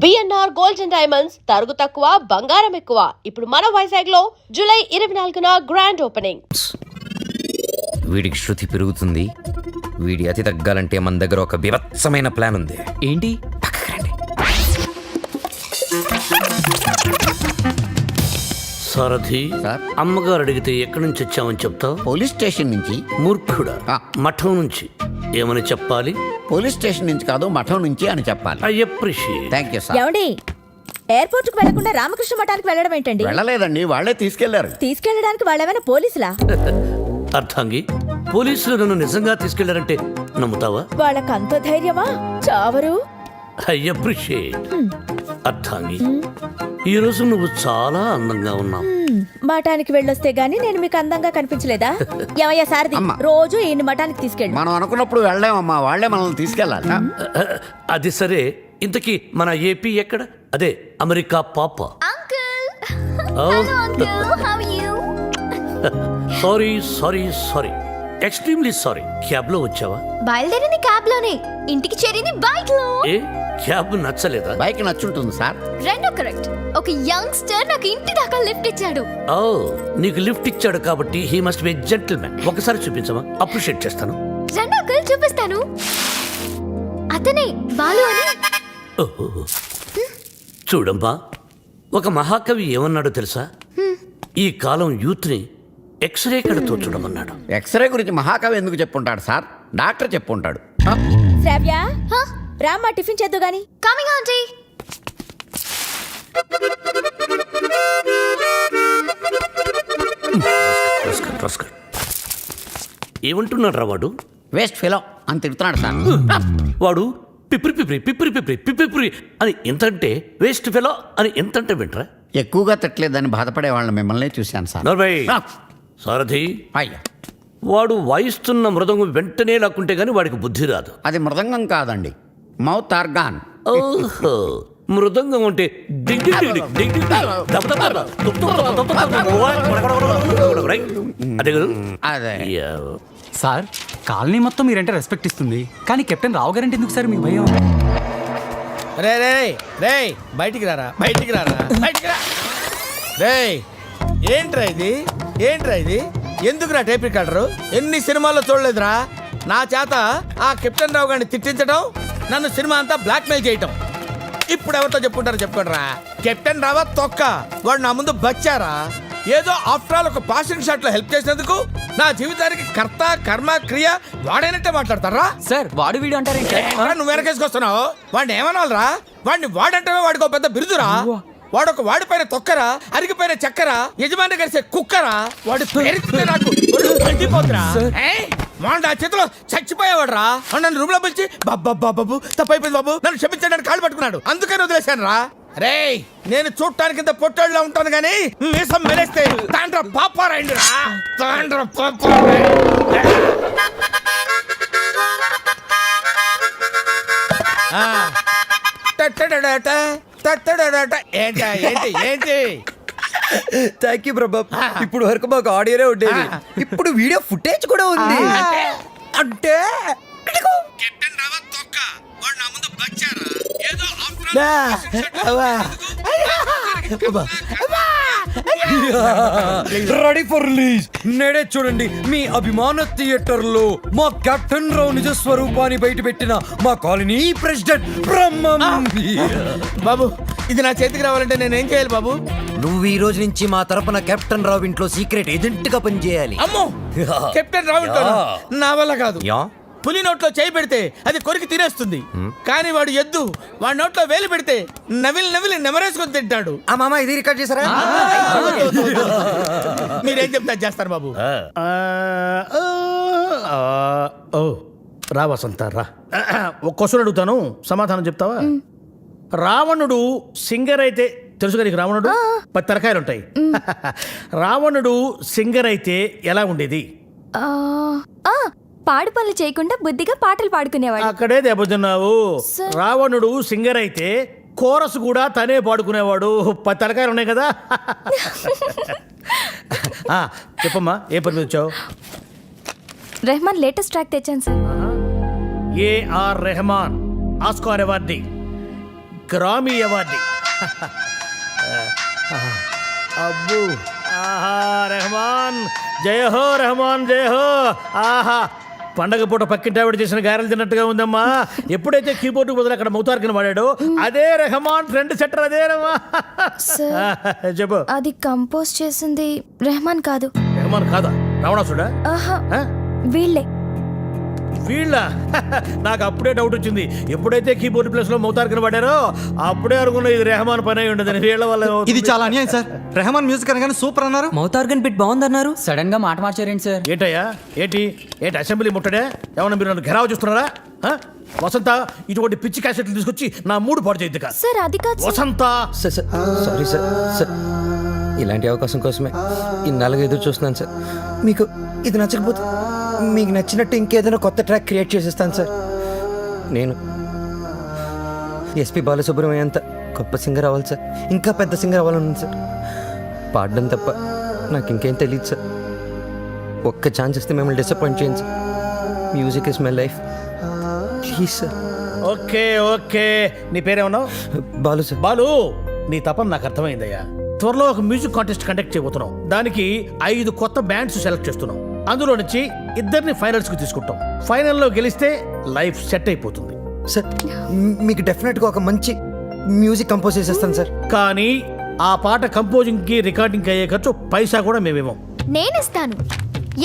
BNR gold and diamonds తరుగు తక్కువ బంగారం ఎక్కువ. ఇప్పుడు మన వైజాగ్ లో జూలై 24న గ్రాండ్ ఓపెనింగ్. వీడికి శృతి పెరుగుతుంది. వీడి అతి తగ్గాలంటే మన దగ్గర ఒక బీభత్సమైన ప్లాన్ ఉంది. ఏంటి? సారథి, అమ్మగారు అడిగితే ఎక్కడి నుంచి వచ్చామని చెప్తావు? పోలీస్ స్టేషన్ నుంచి. మూర్ఖుడా, మఠం నుంచి. ఏమని చెప్పాలి? పోలీస్ స్టేషన్ నుంచి కాదు, మఠం నుంచి అని చెప్పాలి. I appreciate. Thank you sir. ఏమండి, ఎయిర్పోర్ట్ కు వెళ్లకుండా రామకృష్ణ మఠానికి వెళ్ళడం ఏంటండి? వెళ్ళలేదండి, వాళ్ళే తీసుకెళ్లారు. తీసుకెళ్ళడానికి వాళ్ళేమైనా పోలీసులా? అర్థంగి, పోలీసులు నన్ను నిజంగా తీసుకెళ్లారంటే నమ్ముతావా? వాళ్ళకంత ధైర్యమా? చావరు. I appreciate. అర్థంగి, ఈ రోజు నువ్వు చాలా అందంగా ఉన్నావు. మఠానికి వెళ్ళొస్తే గానీ నేను మీకు అందంగా కనిపించలేదా? ఏమయ్యా సారథి, రోజు ఈయన మఠానికి తీసుకెళ్ళి. మనం అనుకున్నప్పుడు వెళ్ళామమ్మా, వాళ్ళే మనల్ని తీసుకెళ్ళాలి. అది సరే, ఇంతకీ మన ఏపీ ఎక్కడ? అదే అమెరికా పాప. Sorry sorry sorry, extremely sorry. Cab లో వచ్చావా? బయలుదేరింది క్యాబ్ లోనే, ఇంటికి చేరింది బైక్ లో. ఏ క్యాబ్ నచ్చలేదా? బైక్ నచ్చుంటుంది సార్. రెండో కరెక్ట్. ఒక యంగ్స్టర్ నాకు ఇంటి దాకా లిఫ్ట్ ఇచ్చాడు. ఓ, నీకు లిఫ్ట్ ఇచ్చాడు కాబట్టి హీ మస్ట్ బి జెంటిల్మెన్. ఒకసారి చూపించమా? అప్రిషియేట్ చేస్తాను. రెండో కల్ చూపిస్తాను. అతనే బాలు అని. చూడమ్మా, ఒక మహాకవి ఏమన్నాడో తెలుసా? ఈ కాలం యూత్ ని ఎక్స్రే కడతో చూడమన్నాడు. ఎక్స్రే గురించి మహాకవి ఎందుకు చెప్పుంటాడు సార్? డాక్టర్ చెప్పుంటాడు. శ్రావ్య, రామ్మా టిఫిన్ చేద్దు గాని. Coming aunty. ఏమంటున్నాడు రా వాడు? వేస్ట్ ఫెలో అని తిడుతున్నాడు సార్. వాడు పిప్రి పిప్రి పిప్రి పిప్రి పిప్రి అని ఎంతంటే, వేస్ట్ ఫెలో అని ఎంతంటే వింటరా? ఎక్కువగా తిట్టలేదని బాధపడే వాళ్ళని మిమ్మల్ని చూశాను సార్. నర్భయ్ సారథి, అయ్యా, వాడు వాయిస్తున్న మృదంగం వెంటనే లాక్కుంటే గానీ వాడికి బుద్ధి రాదు. అది మృదంగం కాదండి, మౌత్ ఆర్గాన్. ఓహో, మృదంగం అంటే డింగ్ డింగ్ డింగ్ డింగ్ డింగ్ దబ దబ దబ తుప్ తుప్ తుప్ తుప్ తుప్. అదే కదా? అదే. సార్, కాలనీ మొత్తం మీరంటే రెస్పెక్ట్ ఇస్తుంది, కానీ కెప్టెన్ రావు గారంటే ఎందుకు సార్ మీకు భయం? రే రే రే, బయటికి రారా, బయటికి రారా, బయటికి రా. రే, ఏంట్రా ఇది, ఏంట్రా ఇది? ఎందుకురా టేప్ రికార్డరు? ఎన్ని సినిమాల్లో చూడలేదురా నా చేత ఆ కెప్టెన్ రావు గారిని తిట్టించడం, నన్ను సినిమా అంతా బ్లాక్మెయిల్ చేయటం. ఇప్పుడు ఎవరితో చెప్పుకుంటారో చెప్పుకోండిరా. కెప్టెన్ రావా తొక్క, వాడు నా ముందు బచ్చారా. ఏదో ఆఫ్టర్ ఆల్ ఒక పాసింగ్ షాట్ లో హెల్ప్ చేసినందుకు నా జీవితానికి కర్త కర్మ క్రియ వాడైనట్టే మాట్లాడతారా? సార్, వాడు వీడు అంటారేంటి? నువ్వు వెనకేసుకొస్తున్నావు. వాడిని ఏమనాలరా? వాడిని వాడంటే వాడికి పెద్ద బిరుదురా. వాడొక వాడిపైన తొక్కరా, అరిగిపోయిన చక్కరా, యజమాని కలిసే కుక్కరా. వాడి పేరు నాకు మండిపోతురా. వాడు నా చేతిలో చచ్చిపోయేవాడు రా. నన్ను రూమ్ లో పిలిచి బాబు తప్పైపోయింది బాబు, నన్ను క్షమించడానికి కాళ్ళు పట్టుకున్నాడు. అందుకని వదిలేశాను రా. రే, నేను చూడటానికి ఇంత పొట్టోళ్ళలో ఉంటాను గానీ మీసం మెరేస్తే తాండ్ర పాపారాయండి రా, తాండ్ర పాపారాయండి. ఏంటి ఏంటి? థ్యాంక్ యూ ప్రభా. ఇప్పుడు వరకు మాకు ఆడియోనే ఉండేది, ఇప్పుడు వీడియో ఫుటేజ్ కూడా ఉంది. అంటే కెప్టెన్ రావా తొక్క, వాడు నా ముందు బచ్చారా. ఏదో రెడీ ఫర్ రిలీజ్. నేడే చూడండి మీ అభిమాన థియేటర్ లో మా కెప్టెన్ రావు నిజ స్వరూపాన్ని బయట పెట్టిన మా కాలనీ ప్రెసిడెంట్ బ్రహ్మం. బాబు, ఇది నా చేతికి రావాలంటే నేనేం చేయాలి బాబు? నువ్వు ఈ రోజు నుంచి మా తరపున కెప్టెన్ రావు ఇంట్లో సీక్రెట్ ఏజెంట్ గా పనిచేయాలి. అమ్మో, కెప్టెన్ రావు ఇంట్లో నా వల్ల కాదు. పులి నోట్లో చేయి పెడితే అది కొరికి తినేస్తుంది, కానీ వాడు ఎద్దు. వాడి నోట్లో వేలు పెడితే నవిలి నవిలి నెమరేసుకొని తింటాడు. ఆ మామ, ఇది రికార్డ్ చేశారా? మీరేం చెప్తా చేస్తారు బాబు. ఓ రా వసంత రా. ఒక క్వశ్చన్ అడుగుతాను, సమాధానం చెప్తావా? రావణుడు సింగర్ అయితే తెలుసుగా నీకు? రావణుడు 10 తలకాయలు ఉంటాయి. రావణుడు సింగర్ అయితే ఎలా ఉండేది? పాడు పనులు చేయకుండా బుద్ధిగా పాటలు పాడుకునేవాడు. అక్కడే దెబ్బతున్నావు. రావణుడు సింగర్ అయితే కోరస్ కూడా తనే పాడుకునేవాడు. 10 తలకాయలు ఉన్నాయి కదా. చెప్పమ్మా, ఏ పని వచ్చావు? రెహమాన్ లేటెస్ట్ ట్రాక్ తెచ్చాను sir. A R Rahman, Oscar awardee. Grammy award. అబ్బో ఆహా రెహమాన్ జయ హో రెహమాన్ జయ హో. ఆహా పండగ పూట పక్కింటి ఆవిడ చేసిన గారెలు తిన్నట్టుగా ఉందమ్మా. ఎప్పుడైతే కీబోర్డు బదులు అక్కడ మౌతార్కిన వాడాడో అదే రెహమాన్ ఫ్రెండ్ సెటర్ అదే రమా. చెప్పు. అది కంపోజ్ చేసింది రెహమాన్ కాదు. రెహమాన్ కాదా? రావణాసుడా? ఆహా ఆ? వీళ్ళే. వీళ్ళ నాకు అప్పుడే డౌట్ వచ్చింది. ఎప్పుడైతే కీబోర్డ్ ప్లేస్ లో మౌతార్కిన వాడారో అప్పుడే అనుకున్నా ఇది రెహమాన్ పని అయి ఉండదని. వీళ్ళ వల్ల ఏమవుతుంది? ఇది చాలా అన్యాయం సార్. రెహమాన్ మ్యూజిక్ అనగానే సూపర్ అన్నారు, మౌత్ ఆర్గన్ బిట్ బాగుందన్నారు, సడన్ గా మాట మార్చారేంటి సార్? ఏంటయ్యా ఏంటి అసెంబ్లీ ముట్టడే? ఏమన్నా మీరు నన్ను ఘెరావు చూస్తున్నారా? ఆ? వసంత ఇటువంటి పిచ్చి క్యాసెట్లు తీసుకొచ్చి నా మూడు పాడు చేయద్దు కా. సార్ అది కాదు సార్. వసంత సారీ సార్, ఇలాంటి అవకాశం కోసమే ఇన్నాళ్ళుగా ఎదురు చూస్తున్నాను సార్. మీకు ఇది నచ్చకపోతే మీకు నచ్చినట్టు ఇంకేదైనా కొత్త ట్రాక్ క్రియేట్ చేసేస్తాను సార్. నేను ఎస్పి బాలసుబ్రహ్మణ్యం అంత గొప్ప సింగర్ అవ్వాలి సార్, ఇంకా పెద్ద సింగర్ అవ్వాలని సార్. పాడడం తప్ప నాకు ఇంకేం తెలియదు సార్. ఒక్క ఛాన్స్ ఇస్తే మిమ్మల్ని డిసప్పాయింట్ చేయండి sir. Music is my life, please sir. Okay okay నీ పేరేమన్నావు? బాలు సార్. బాలు నీ తపన నాకు అర్థమైందయ్యా. త్వరలో ఒక మ్యూజిక్ కాంటెస్ట్ కండక్ట్ చేయబోతున్నాం. దానికి 5 కొత్త బ్యాండ్స్ సెలెక్ట్ చేస్తున్నాం. అందులో నుంచి 2 ఫైనల్స్ కి తీసుకుంటాం. ఫైనల్లో గెలిస్తే లైఫ్ సెట్ అయిపోతుంది. సార్ మీకు డెఫినెట్గా ఒక మంచి మ్యూజిక్ కంపోజ్ చేసేస్తాను సార్. కానీ ఆ పాట కంపోజింగ్ కి రికార్డింగ్ అయ్యే ఖర్చు పైసా కూడా మేమేమో. నేనిస్తాను.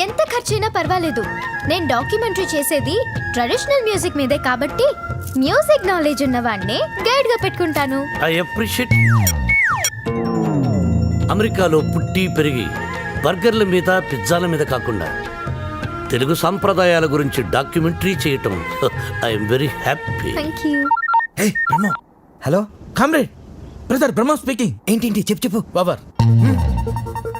ఎంత ఖర్చైనా పర్వాలేదు. నేను డాక్యుమెంటరీ చేసేది ట్రెడిషనల్ మ్యూజిక్ మీదే కాబట్టి మ్యూజిక్ నాలెడ్జ్ ఉన్న వాడిని గైడ్ గా పెట్టుకుంటాను. I appreciate. అమెరికాలో పుట్టి పెరిగి బర్గర్ల మీద పిజ్జాల మీద కాకుండా తెలుగు సాంప్రదాయాల గురించి డాక్యుమెంటరీ చేయటం I'm very happy. Thank you. Hello comrade brother Brahma speaking. ఏంటి చెప్పు. ఓవర్.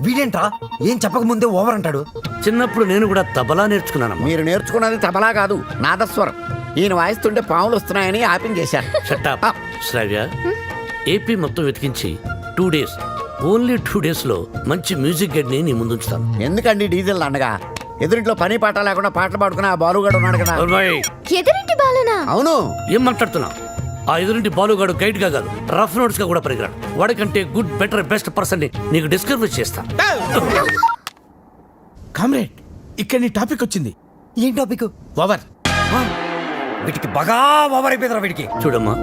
వీడేంట్రా ఏం చెప్పక ముందే ఓవర్ అంటాడు. చిన్నప్పుడు నేను కూడా తబలా నేర్చుకున్నానమ్మా. మీరు నేర్చుకున్నది తబలా కాదు, నాదస్వరం. ఈయన వాయిస్తుంటే పాములు వస్తున్నాయని ఆపించేశారు. షట్టప్. శ్రావ్య, ఏపీ మొత్తం వెతికించి 2 days, ఓన్లీ 2 daysలో మంచి మ్యూజిక్ గైడ్ని నీ ముందుంచుతాను. ఎందుకండి డీజిల్ దండగా? ఎదురింట్లో పని పాట లేకుండా పాటలు పాడుకుని ఆ బాలుగాడు ఉన్నాడు కదా. ఎదురింటి బాలనా? అవును. ఏం మాట్లాడుతున్నావు? ఆ ఎదురింటి బాలుగాడు గైడ్ గా కాదు, రఫ్ నోట్స్ గా కూడా పరిగరాడు. వాడికంటే గుడ్ బెటర్ బెస్ట్ పర్సన్ ని నీకు డిస్కవర్ చేస్తా. కామ్రేడ్ ఇక్కడ నీ టాపిక్ వచ్చింది. ఏం టాపిక్? ఓవర్. వీటికి బాగా ఓవర్ అయిపోయిందిరా వీడికి. చూడమ్మా,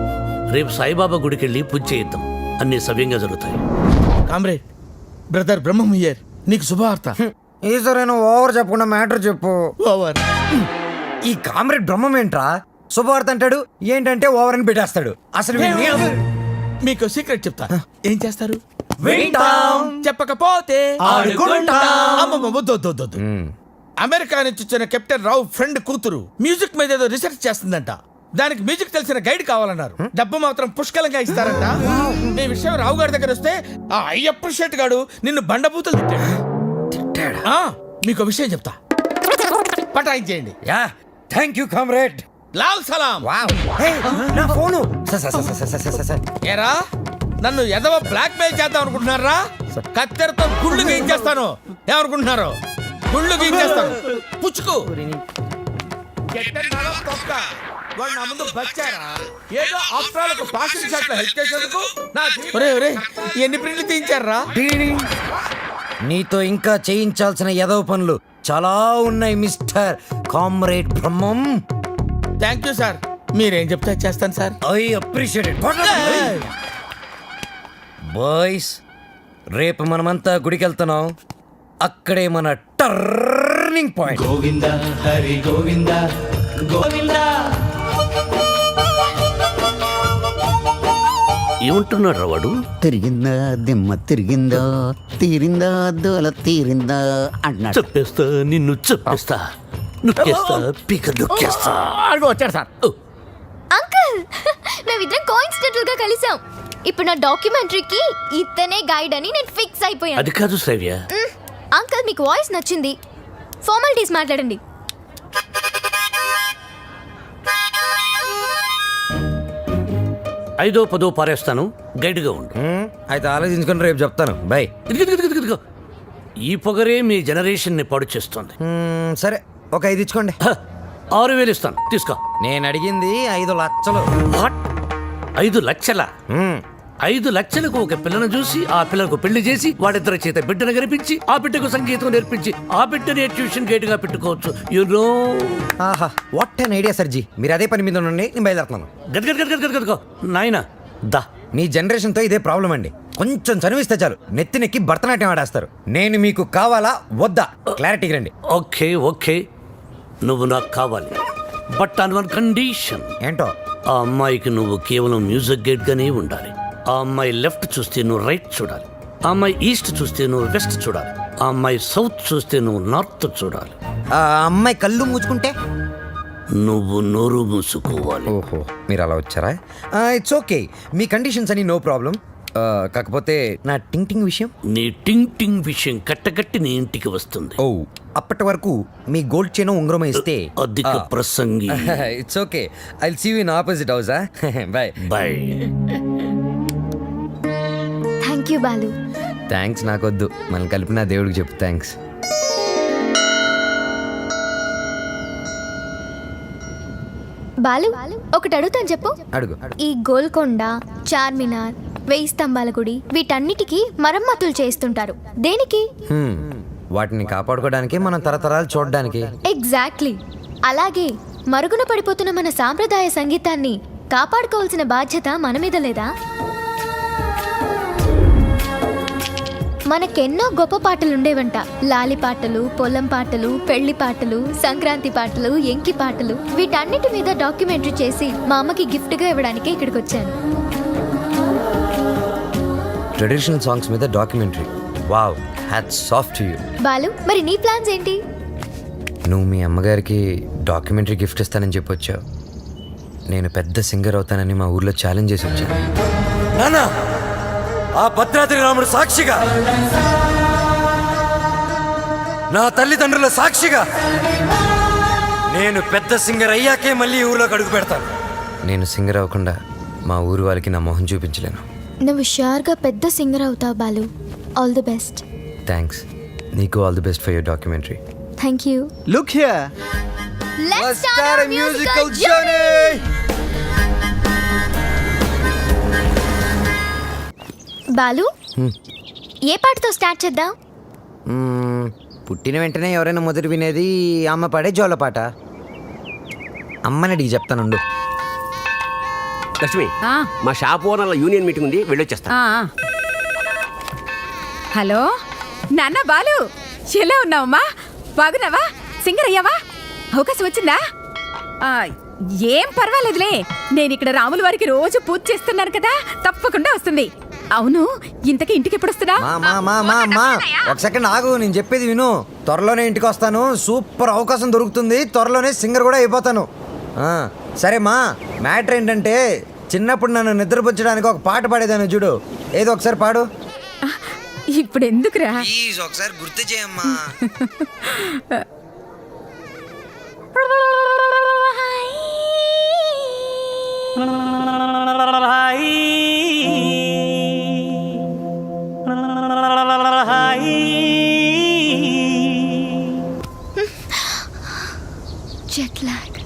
రేపు సాయిబాబా గుడికి వెళ్ళి పూజ చేయిద్దాం. అన్ని సవ్యంగా జరుగుతాయి. Comrade brother Brahmam here. నీకు శుభవార్త. ఈసారైనా ఓవర్ చెప్పకుండా మ్యాటర్ చెప్పు. ఓవర్. ఈ కామ్రేడ్ బ్రహ్మం ఏంట్రా శుభవార్త అంటాడు, ఏంటంటే ఓవర్ అని పెట్టేస్తాడు. అసలు మీకు సీక్రెట్ చెప్తా. ఏం చేస్తారు? వింటాం. చెప్పకపోతే ఆడుకుంటాం. అమ్మమ్మ, వద్దు, వద్దు, వద్దు, వద్దు. అమెరికా నుంచి వచ్చిన కెప్టెన్ రావు ఫ్రెండ్ కూతురు మ్యూజిక్ మీద ఏదో రీసెర్చ్ చేస్తుందంట. దానికి మ్యూజిక్ తెలిసిన గైడ్ కావాలన్నారు. డబ్బు మాత్రం పుష్కలంగా ఇస్తారంట. ఈ విషయం రావు గారి దగ్గర వస్తే ఆ అయ్యప్ప షెట్ గాడు నిన్ను బండబూతులు తిట్టాడు. మీకు విషయం చెప్తా, పటాయించేయండి. Yeah thank you comrade. లాల్ సలాం. నా ఫోను. ఏరా నన్ను ఎదవ బ్లాక్ మెయిల్ చేద్దాం అనుకుంటున్నారా? కత్తెరతో గుళ్ళు గీయించేస్తాను. ఏమనుకుంటున్నారు? గుళ్ళు గీయించేస్తాను. పుచ్చుకు. ఎట్టన్నారో తొక్క. వాళ్ళు నా ముందు బచ్చారా? ఏదో ఆఫ్టర్ ఒక పాసింగ్ షాట్ లో హెల్ప్ చేసేందుకు నా ఎన్ని ప్రింట్లు తీయించారా? నీతో ఇంకా చేయించాల్సిన ఎదవ పనులు చాలా ఉన్నాయి mister comrade Brahmam. Thank you sir. మీరేం చెప్తే చేస్తాను sir. I appreciate it. Boys, రేపు మనమంతా గుడికి వెళ్తున్నాం. అక్కడే మన టర్నింగ్ పాయింట్. గోవింద హరి గోవింద గోవింద. ఏమంటున్నాడు వాడు? తిరిగిందా దిమ్మ తిరిగిందా, తీరిందా దోల తీరిందా అంటున్నాడు. చెప్పేస్తా, నిన్ను చెప్పేస్తా, నొక్కేస్తా, పీక నొక్కేస్తా. వచ్చాడు సార్. అంకుల్, మేమిద్దరం కోఇన్సిడెంటల్ గా కలిసాం. ఇప్పుడు నా డాక్యుమెంటరీకి ఇతనే గైడ్ అని నేను ఫిక్స్ అయిపోయాను. అది కాదు శ్రావ్య. అంకుల్, మీకు వాయిస్ నచ్చింది. ఫార్మాలిటీస్ మాట్లాడండి. ఐదో పదో పారేస్తాను, గైడ్గా ఉండు. అయితే ఆలోచించుకొని రేపు చెప్తాను. బై. ఇదిగో ఈ పొగరే మీ జనరేషన్ ని పాడు చేస్తుంది. సరే, ఒక 5 ఇచ్చుకోండి. 6,000 ఇస్తాను, తీసుకో. నేను అడిగింది 5 లక్షలు. వాట్? 5 లక్షల 5 లక్షలకు ఒక పిల్లను చూసి ఆ పిల్లకు పెళ్లి చేసి వాడిద్దరి చేత బిడ్డను కనిపించి ఆ బిడ్డకు సంగీతం నేర్పించి ఆ బిడ్డని ట్యూషన్ గేట్ గా పెట్టుకోవచ్చు యూనో. ఆహా వాట్ అన్ ఐడియా సర్జీ. మీరు అదే పని మీద ఉండండి, నేను బయలుదేరుతున్నాను. గదగదగదగదగో నాయనా దా. మీ జనరేషన్తో ఇదే ప్రాబ్లం అండి. కొంచెం చదివిస్తే చాలు నెత్తినెక్కి భరతనాట్యం ఆడేస్తారు. నేను మీకు కావాలా వద్దా క్లారిటీకి రండి. ఓకే ఓకే నువ్వు నాకు కావాలి, బట్ ఆన్ వన్ కండిషన్. ఏంటో? ఆ అమ్మాయికి నువ్వు కేవలం మ్యూజిక్ గైడ్ గానే ఉండాలి. ఆ అమ్మాయి లెఫ్ట్ చూస్తే నువ్వు రైట్ చూడాలి, ఆ అమ్మాయి ఈస్ట్ చూస్తే నువ్వు వెస్ట్ చూడాలి, ఆ అమ్మాయి సౌత్ చూస్తే నువ్వు నార్త్ చూడాలి. ఆ అమ్మాయి కళ్ళు మూసుకుంటే? నువ్వు నోరు మూసుకోవాలి. ఓహో మీరు అలా వచ్చారా? ఇట్స్ ఓకే, మీ కండిషన్స్ అని నో ప్రాబ్లం. కాకపోతే నా టింగ్ టింగ్ విషయం. నీ టింగ్ టింగ్ విషయం కట్టకట్టి నీ ఇంటికి వస్తుంది. ఓ అప్పటి వరకు మీ గోల్డ్ చైన్ ఉంగరం ఇస్తే అధిక ప్రసంగి. It's okay, I will see you in opposite house. Bye bye. Thank you Balu. Thanks నాకొద్దు, మనం కలిపిన దేవుడికి చెప్పు థ్యాంక్స్. బాలు ఒకటి అడుగుతాను చెప్పు. అడుగు. ఈ గోల్కొండ, చార్మినార్, 1000 స్తంభాల గుడి వీటన్నిటికీ మరమ్మతులు చేస్తుంటారు. దేనికి? వాటిని కాపాడుకోవడానికి, మనం తరతరాలు చూడడానికి. ఎగ్జాక్ట్లీ. అలాగే మరుగున పడిపోతున్న మన సాంప్రదాయ సంగీతాన్ని కాపాడుకోవాల్సిన బాధ్యత మన మీద లేదా? మనకెన్నో గొప్ప పాటలుండేవంట. లాలి పాటలు, పొలం పాటలు, పెళ్లి పాటలు, సంక్రాంతి పాటలు, ఎంకి పాటలు. వీటన్నిటి మీద డాక్యుమెంటరీ చేసి మా అమ్మకి గిఫ్ట్గా ఇవ్వడానికి ఇక్కడికి వచ్చాను. ట్రెడిషనల్ సాంగ్స్ మీద documentary. Wow, hats off to you. Balu మరి నీ ప్లాన్స్ ఏంటి? నువ్వు మీ అమ్మగారికి డాక్యుమెంటరీ గిఫ్ట్ ఇస్తానని చెప్పొచ్చావు. నేను పెద్ద సింగర్ అవుతానని మా ఊర్లో ఛాలెంజ్ చేసి వచ్చాను. నానా ఆ భద్రాద్రి రాముడు సాక్షిగా, నా తల్లిదండ్రుల సాక్షిగా, నేను పెద్ద సింగర్ అయ్యాకే మళ్ళీ ఊర్లోకి అడుగు పెడతాను. నేను సింగర్ అవ్వకుండా మా ఊరు వాళ్ళకి నా మొహం చూపించలేను. నువ్వు షూర్గా పెద్ద సింగర్ అవుతావు Balu. All the best. Thanks. నీకు all the best for your documentary. Thank you. Look here. Let's start a musical journey. Balu ఏ పాటతో స్టార్ట్ చేద్దాం? పుట్టిన వెంటనే ఎవరైనా మొదటి వినేది అమ్మ పాడే జోలపాట. అమ్మని అడిగి చెప్తానుండు. లక్ష్మి, మా షాప్ ఓనర్ల యూనియన్ మీటింగ్ ఉంది, వెళ్ళొచ్చేస్తా. హలో నాన్న బాలు, ఎలా ఉన్నావమ్మా? బాగున్నావా? సింగర్ అయ్యావా? అవకాశం వచ్చిందా? ఏం పర్వాలేదులే, నేను ఇక్కడ రాముల వారికి రోజు పూజ చేస్తున్నాను కదా, తప్పకుండా వస్తుంది. అవును, ఇంతకీ ఇంటికి ఎప్పుడు వస్తున్నా? ఒక సెకండ్ ఆగు, నేను చెప్పేది విను. త్వరలోనే ఇంటికి వస్తాను. సూపర్ అవకాశం దొరుకుతుంది, త్వరలోనే సింగర్ కూడా అయిపోతాను. సరే మా మ్యాటర్ ఏంటంటే, చిన్నప్పుడు నన్ను నిద్రపుచ్చడానికి ఒక పాట పాడేదాన్ని చూడు, ఏదో ఒకసారి పాడు. ఇప్పుడు ఎందుకురా? ప్లీజ్ ఒకసారి గుర్తు చేయమ్మా. Jet lag.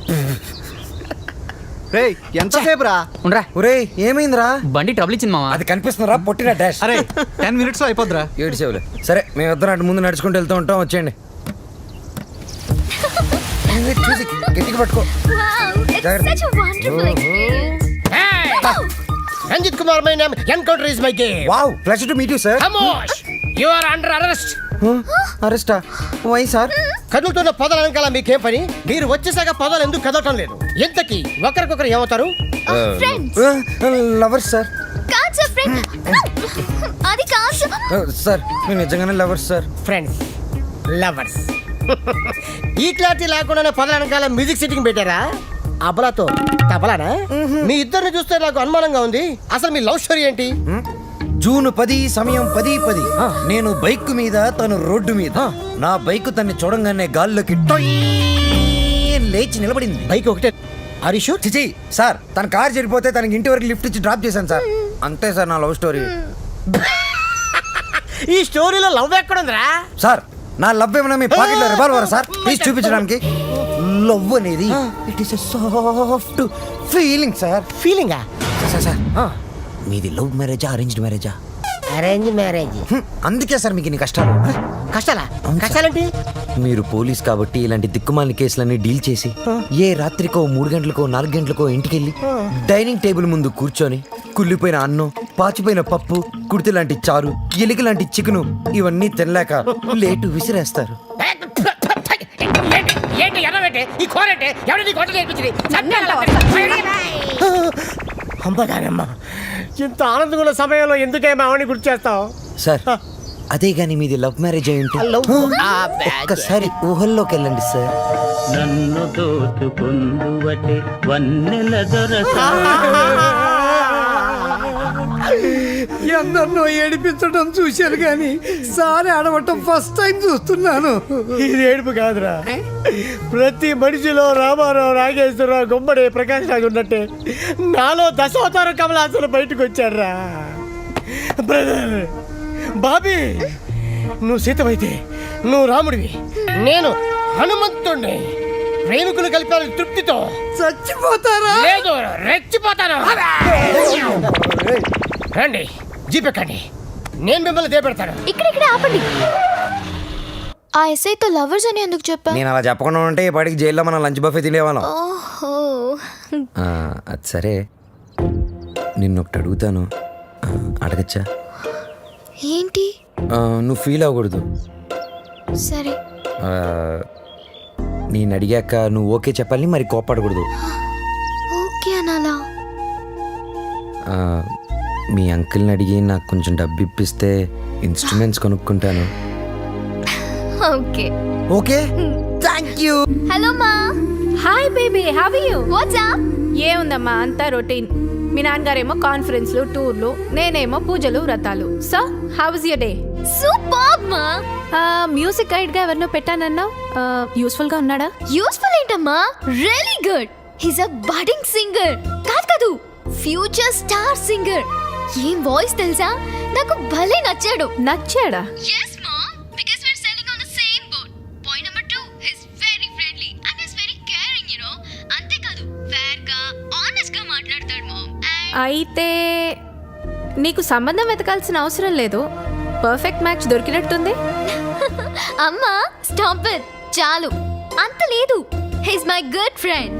రేయ్ ఎంతసేపు రా? ఉండరా. ఒరే ఏమైందిరా? బండి ట్రబుల్ ఇచ్చింది మామ. అది కనిపిస్తుందిరా, పొట్టిన డాష్. అరే 10 minutes లో అయిపోద్దిరా. 7 సేవలే. సరే మేమిద్దరం అటు ముందు నడుచుకుంటూ వెళ్తూ ఉంటాం, వచ్చేయండి. చూసి గట్టిగా పట్టుకో. Wow, it's such a wonderful experience. Ranjith Kumar my name, encounter is my game. Wow, pleasure to meet you sir. ఖమోష్, యు ఆర్ అండర్ అరెస్ట్. అరెస్టా? Why sir? కదులుతున్న పొదల వెనకాల మీకేం పని? మీరు వచ్చేసాక పొదలు ఎందుకు కదలటం లేదు? ఎంతకి ఒకరికొకరు ఏమవుతారు? Friends. Lovers sir. కాదు సార్, ఫ్రెండ్. అది కాదు సార్, నేను నిజంగానే లవర్స్ సార్. Friends, lovers. ఈ క్లారిటీ లేకుండానే పొదల వెనకాల మ్యూజిక్ సిట్టింగ్ పెట్టారా? అబలాతో తబలానా? మీ ఇద్దరిని చూస్తే నాకు అనుమానంగా ఉంది. అసలు మీ లవ్ స్టోరీ ఏంటి? జూన్ 10 సమయం 10:10. నేను బైక్ మీద, తను రోడ్డు మీద. నా బైక్ తన్ని చూడంగానే గాల్లోకి టొయ్ లేచి నిలబడింది. బైక్ ఒకటే. హరీష్ చిచి సార్, తన కార్ చెడిపోతే తనకి ఇంటి వరకు లిఫ్ట్ ఇచ్చి డ్రాప్ చేశాను సార్. అంతే సార్ నా లవ్ స్టోరీ. ఈ స్టోరీలో లవ్ ఎక్కడుందిరా? సార్, నా లవ్ ఏమన్నా మీ పాకెట్లో రివాల్వర్ సార్? ప్లీజ్ చూపించడానికి. లవ్ అనేది it is a soft feeling sir. ఫీలింగా? సార్ మీది లవ్ మ్యారేజా అరేంజ్డ్ మ్యారేజా? Arrange marriage. అందుకే సార్ మీకు ఇన్ని కష్టాలు. కష్టాలా? అవును సార్. కష్టాలంటే మీరు పోలీస్ కాబట్టి ఇలాంటి దిక్కుమాలిన కేసులన్నీ డీల్ చేసి ఏ రాత్రికో 3 గంటలకో 4 గంటలకో ఇంటికెళ్ళి డైనింగ్ టేబుల్ ముందు కూర్చొని కుళ్ళిపోయిన అన్నం, పాచిపోయిన పప్పు, కుడితి లాంటి చారు, ఎలిక లాంటి చికెను ఇవన్నీ తినలేక లేటు విసిరేస్తారు. ఏంటి ఎర్రబెట్టే ఈ కోరంటే ఎవరు నీ కొట్ట నేర్పించింది? అమ్మగారమ్మ, ఇంత ఆనందంగా సమయంలో ఎందుకే మావని గుర్తు చేస్తావు? సార్ అదే గాని మీది లవ్ మ్యారేజ్ అయి ఉంటే ఒక్కసారి ఊహల్లోకి వెళ్ళండి సార్. నన్ను దోచుకుందువటే వన్నెల దొరసా. ఎందరినో ఏడిపించడం చూశాను కానీ సారి ఆడవటం ఫస్ట్ టైం చూస్తున్నాను. ఇది ఏడుపు కాదురా, ప్రతి మనిషిలో రామారావు, నాగేశ్వరరావు, గుమ్మడి, ప్రకాష్ రాజు ఉన్నట్టే నాలో దశావతారం కమలాసన బయటకు వచ్చాడ్రా. బ్రదర్ బాబీ, నువ్వు సీతమైతే నువ్వు రాముడివి, నేను హనుమంతుడిని. ప్రేమికులు కలిపాలని తృప్తితో చచ్చిపోతారా? లేదు, రెచ్చిపోతాను. రండి, జీపెక్కండి, నేను మిమ్మల్ని దేపెడతాను. ఇక్కడిక్కడే ఆపండి. ఆ ఎస్ఐతో లవర్స్ అని ఎందుకు చెప్పా? నేను అలా చెప్పకుండా ఉంటే ఈ పాటికి జైల్లో మనం లంచ్ బఫే తినేవాళ్ళం. ఓహో. అది సరే, నిన్నొకటి అడుగుతాను, అడగచ్చా? ఏంటి? నువ్వు ఫీల్ అవ్వకూడదు. సరే. నేను అడిగాక నువ్వు ఓకే చెప్పాలి, మరి కోప్పడకూడదు. ఓకే అనాలా? మీ అంకుల్ని అడిగి నాకు కొంచెం డబ్బు ఇప్పిస్తే ఇన్స్ట్రుమెంట్స్ కొనుక్కుంటాను. Okay. Okay, thank you. Hello మా. Hi baby, how are you? What's up? ఏముందమ్మా, అంతా రొటీన్. మీ నాన్నగారేమో కాన్ఫరెన్స్లు, టూర్లు, నేనేమో పూజలు, వ్రతాలు. So how was your day? Super మా. మ్యూజిక్ గైడ్ గా ఎవరినో పెట్టానన్నావు, యూస్ఫుల్ గా ఉన్నాడా? యూస్ఫుల్ ఏంటమ్మా, really good. He's a budding singer. కాదు, ఫ్యూచర్ స్టార్ సింగర్. ఏం వాయిస్ తెలుసా, నాకు భలే నచ్చాడు. నచ్చాడా? yes mom, because we're selling on the same boat. Point number 2, he's very friendly and he's very caring, you know. అంతే కాదు, fair గా honest గా మాట్లాడతాడు mom. అయితే నీకు సంబంధం వెతకాల్సిన అవసరం లేదు, పర్ఫెక్ట్ మ్యాచ్ దొరికినట్టుంది. అమ్మా స్టాప్ ఇట్, చాలు. అంత లేదు, హీస్ మై గుడ్ ఫ్రెండ్.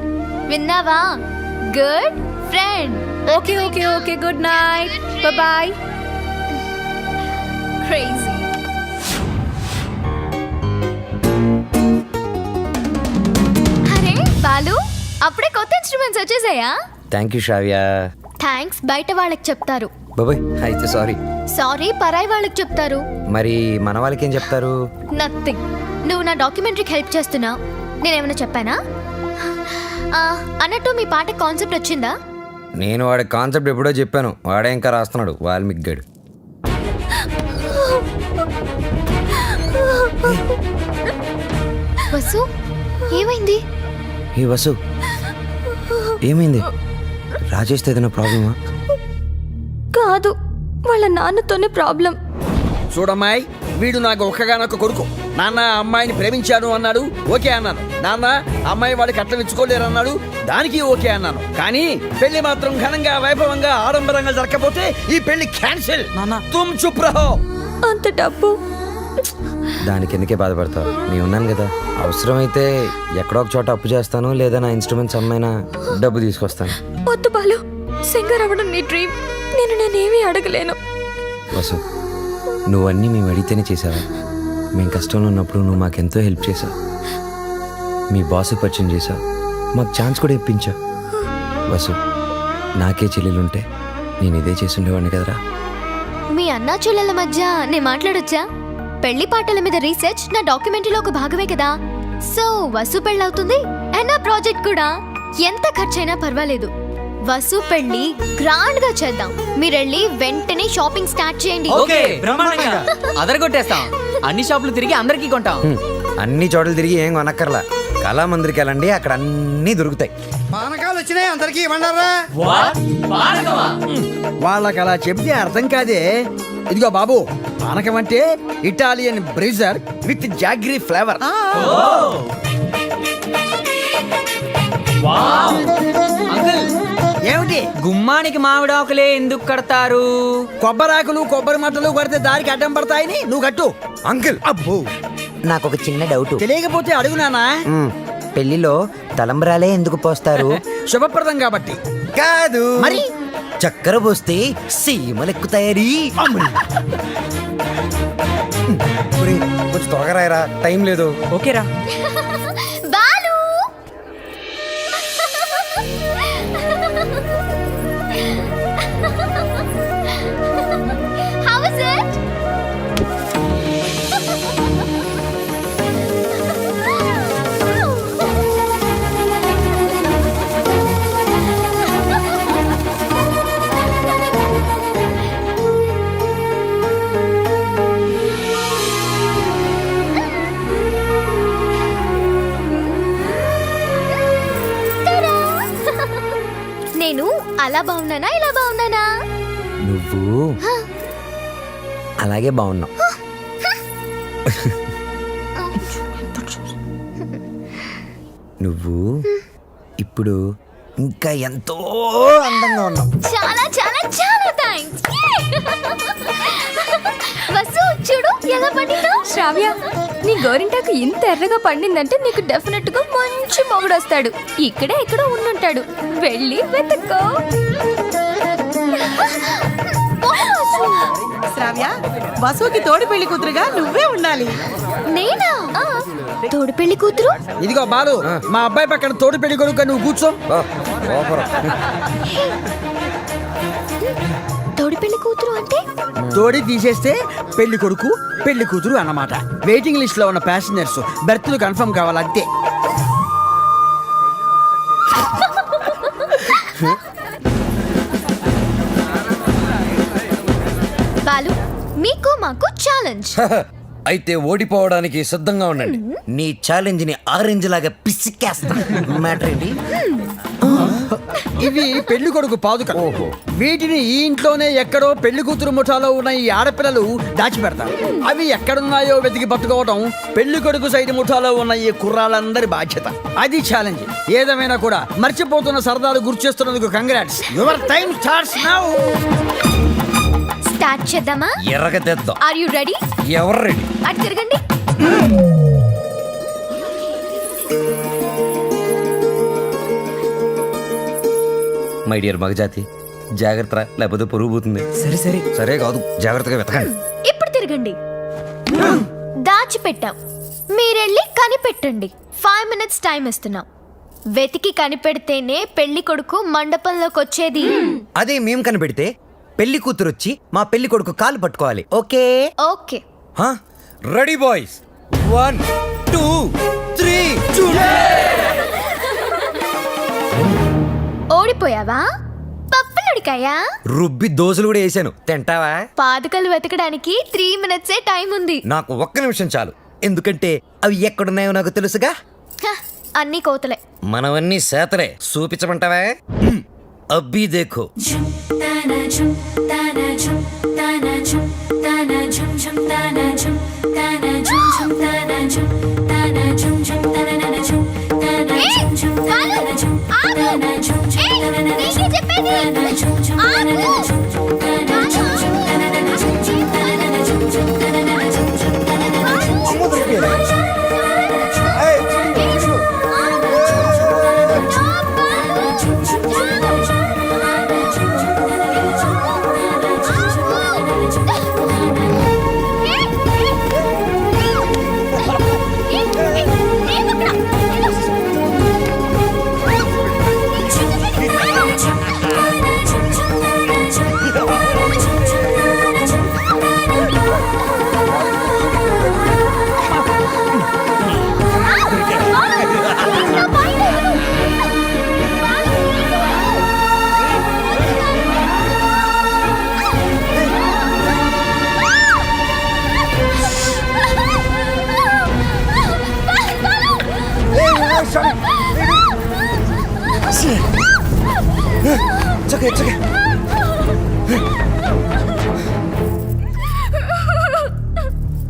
విన్నావా? Good friend. Okay okay okay, good night, bye. Crazy. అరే బాలు, అప్పుడే కొత్త ఇన్స్ట్రుమెంట్స్ వచ్చేసాయా? Thank you Shravya. థ్యాంక్స్ బయట వాళ్ళకి చెప్తారు. బాబాయ్ అయితే సారీ. సారీ పరాయి వాళ్ళకి చెప్తారు. మరి మన వాళ్ళకి ఏం చెప్తారు? నథింగ్. నువ్వు నా డాక్యుమెంటరీకి హెల్ప్ చేస్తున్నావు, నేనేమైనా చెప్పానా? అన్నట్టు మీ పాట కాన్సెప్ట్ వచ్చిందా? నేను వాడి కాన్సెప్ట్ ఎప్పుడో చెప్పాను, వాడే ఇంకా రాస్తున్నాడు, వాల్మీకి గడు. వసు, ఏమైంది? ఏ వసు, ఏమైంది? రాజేష్తో ఏదైనా ప్రాబ్లమా? కాదు, వాళ్ళ నాన్నతోనే ప్రాబ్లం. చూడమ్మాయి, వీడు నాకు ఒక్కగానొక్క కొడుకు. నాన్న అమ్మాయిని ప్రేమించాను అన్నాడు, ఓకే అన్నాను. నాన్న అమ్మాయి వాడికి కట్నం ఇచ్చుకోలేరు అన్నాడు, దానికి ఓకే అన్నాను. కానీ పెళ్లి మాత్రం ఘనంగా, వైభవంగా, ఆడంబరంగా జరగకపోతే ఈ పెళ్లి క్యాన్సిల్. తుమ్ చుప్ రహో. అంత డబ్బు దానికి ఎందుకే బాధపడతావు? నేను ఉన్నాను కదా, అవసరమైతే ఎక్కడో ఒక చోట అప్పు చేస్తాను, లేదా నా ఇన్స్ట్రుమెంట్స్ అమ్మైనా డబ్బు తీసుకొస్తాను. వద్దు బాలు, సింగర్ అవ్వడం నీ డ్రీమ్, నేనేమీ అడగలేను. వసు, నువ్వన్నీ మేము అడిగితేనే చేసావా? మేము కష్టంలో ఉన్నప్పుడు నువ్వు మాకెంతో హెల్ప్ చేసావు. మీ బాస్ పరిచయం చేసావు, మాకు ఛాన్స్ కూడా ఇప్పించావు. వసు, నాకే చెల్లెలుంటే నేను ఇదే చేసి ఉండేవాడిని కదరా. మీ అన్నా చెల్లెల మధ్య నేను మాట్లాడొచ్చా? పెళ్లి పాటల మీద రీసెర్చ్ నా డాక్యుమెంటరీలో ఒక భాగమే కదా. సో వసు పెళ్ళవుతుంది అండ్ నా ప్రాజెక్ట్ కూడా. ఎంత ఖర్చైనా పర్వాలేదు, వసు పెళ్లి గ్రాండ్ గా చేద్దాం. మీరెళ్ళి వెంటనే షాపింగ్ స్టార్ట్ చేయండి. ఓకే, బ్రహ్మాండంగా అదరగొట్టేస్తాం. అన్ని షాపులు తిరిగి అందరికీ కొంటాం. అన్ని చోట్ల తిరిగి ఏం కొనక్కర్లా, కళామందిరికి వెళ్ళండి, అక్కడ అన్నీ దొరుకుతాయి. పానకాలు వచ్చినాయి, అందరికీ ఇవ్వండారా? వాళ్ళకి అలా చెప్తే అర్థం కాదే. ఇదిగో బాబు, పానకం అంటే Italian Brezza with jaggery flavour. Uncle ఏమిటి? గుమ్మానికి మామిడాకులే ఎందుకు కడతారు? కొబ్బరాకులు కొబ్బరి మట్టలు కొడితే దారికి అడ్డం పడతాయని నువ్వు కట్టు. అంకుల్, అబ్బో, నాకు ఒక చిన్న డౌట్. తెలియకపోతే అడుగు నానా. పెళ్లిలో తలంబ్రాలే ఎందుకు పోస్తారు? శుభప్రదం కాబట్టి. కాదు మరి చక్కెర పోస్తే సీమలెక్కుతాయని. కొంచెం త్వరగా రాయరా, టైం లేదు. ఓకేరా. Balu How is it? నేను అలా బాగున్నానా ఇలా బాగున్నానా? నువ్వు అలాగే బాగున్నావు. నువ్వు ఇప్పుడు ఇంకా ఎంతో అందంగా ఉన్నావు. చాలా చాలా చాలా థ్యాంక్స్. వసు చూడు ఎలా పండిందో. శ్రావ్య, నీ గోరింటాకు ఇంత ఎర్రగా పండిందంటే నీకు డెఫినెట్ గా మంచి మొగుడు వస్తాడు. ఇక్కడే ఎక్కడో ఉండుంటాడు, వెళ్ళి వెతుక్కో. శ్రావ్య, వసుకి తోడి పెళ్లి కూతురుగా నువ్వే ఉండాలి. నేనా? తోడు పెళ్లి కూతురు? ఇదిగో బాలు, మా అబ్బాయి పక్కన తోడు పెళ్లి కొడుకు నువ్వు కూర్చో. తోడు పెళ్లి కూతురు అంటే? తోడి తీసేస్తే పెళ్లి కొడుకు పెళ్లి కూతురు అన్నమాట. వెయిటింగ్ లిస్ట్ లో ఉన్న ప్యాసింజర్స్ బెర్త్లు కన్ఫర్మ్ కావాలంతే. బాలు, మీకు మాకు ఛాలెంజ్. అయితే ఓడిపోవడానికి సిద్ధంగా ఉండండి. నీ ఛాలెంజ్ ని ఆరెంజ్ లాగా పిసికేస్తా. మ్యాటర్ ఏంటి? ఇవి పెళ్లి కొడుకు పాదుకలు. వీటిని ఈ ఇంట్లోనే ఎక్కడో పెళ్లి కూతురు ముఠాలో ఉన్న ఈ ఆడపిల్లలు దాచిపెడతారు. అవి ఎక్కడున్నాయో వెతికి పట్టుకోవడం పెళ్లి కొడుకు సైడ్ ముఠాలో ఉన్న ఈ కుర్రాళ్ళందరి బాధ్యత. అది ఛాలెంజ్. ఏదేమైనా కూడా మర్చిపోతున్న సరదాలు గుర్తు చేస్తున్నందుకు congrats. Your time starts now. Start చేద్దామా? ఎర్రగా తెద్దాం. Are you ready? ఎవరు రెడీ? అటు తిరగండి. మై డియర్ మగజాతి, జాగ్రత్త, లేకపోతే పొరుగు పోతుంది. సరే సరే సరే కాదు, జాగ్రత్తగా వెతకండి. ఇప్పుడు తిరగండి. దాచిపెట్టాం, మీరెళ్ళి కనిపెట్టండి. 5 minutes టైం ఇస్తున్నాం. వెతికి కనిపెడితేనే పెళ్లి కొడుకు మండపంలోకి వచ్చేది. అదే మేము కనిపెడితే పెళ్లి కూతురు వచ్చి మా పెళ్లి కొడుకు కాలు పట్టుకోవాలి. ఓకే? ఓకే. Ready boys, 1 2 3 ఓడిపోయావా? పప్పులుడికాయా? రుబ్బి దోశలు కూడా వేసాను, తింటావా? పాదుకలు వెతకడానికి 3 minutes టైం ఉంది. నాకు 1 నిమిషం చాలు, ఎందుకంటే అవి ఎక్కడున్నాయో నాకు తెలుసుగా. అన్ని కోతలే. మనవన్నీ సేతలే. చూపించమంటావా? అబ్బీ దేఖో.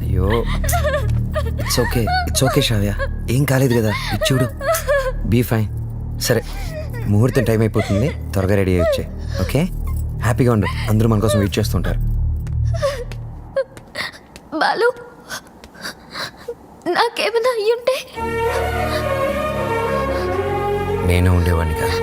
అయ్యో, ఇట్స్ ఓకే శ్రావ్య, ఏం కాలేదు కదా. ఇది చూడు, బీ ఫైన్. సరే ముహూర్తం టైం అయిపోతుంది, త్వరగా రెడీ అయ్యి వచ్చాయి. ఓకే, హ్యాపీగా ఉండు. అందరూ మన కోసం వెయిట్ చేస్తుంటారు. బాలు నాకేమైనా అయ్యుంటే నేను ఉండేవాడిని కాదు.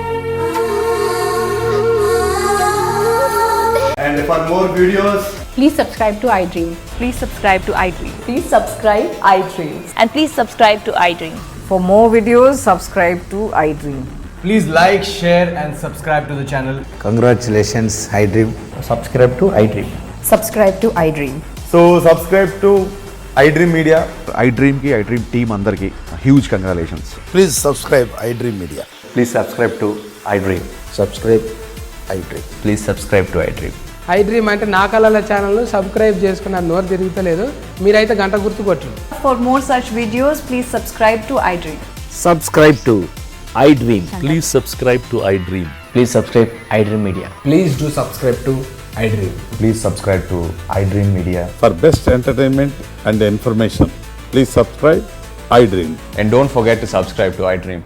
And for more videos, please subscribe to iDream. Please subscribe to iDream. Please subscribe iDream. And please subscribe to iDream. For more videos, subscribe to iDream. please like, share, and subscribe to the channel. Congratulations iDream. Subscribe to iDream. Subscribe to iDream. So subscribe to iDream Media. iDream ki iDream team andarki huge congratulations. Please subscribe I dream media. Please subscribe to iDream. Subscribe I dream. Please subscribe to iDream. iDream అంటే నా కళల ఛానల్ను subscribe చేసుకున్న నోరు తిరుగుతలేదు. మీరైతే గంట గుర్తు కొట్టండి. For more such videos, please subscribe to iDream. Subscribe to iDream. Please subscribe to iDream. Please subscribe iDream Media. Please do subscribe to iDream. Please subscribe to I dream media. For best entertainment and information, please subscribe iDream. And don't forget to subscribe to iDream.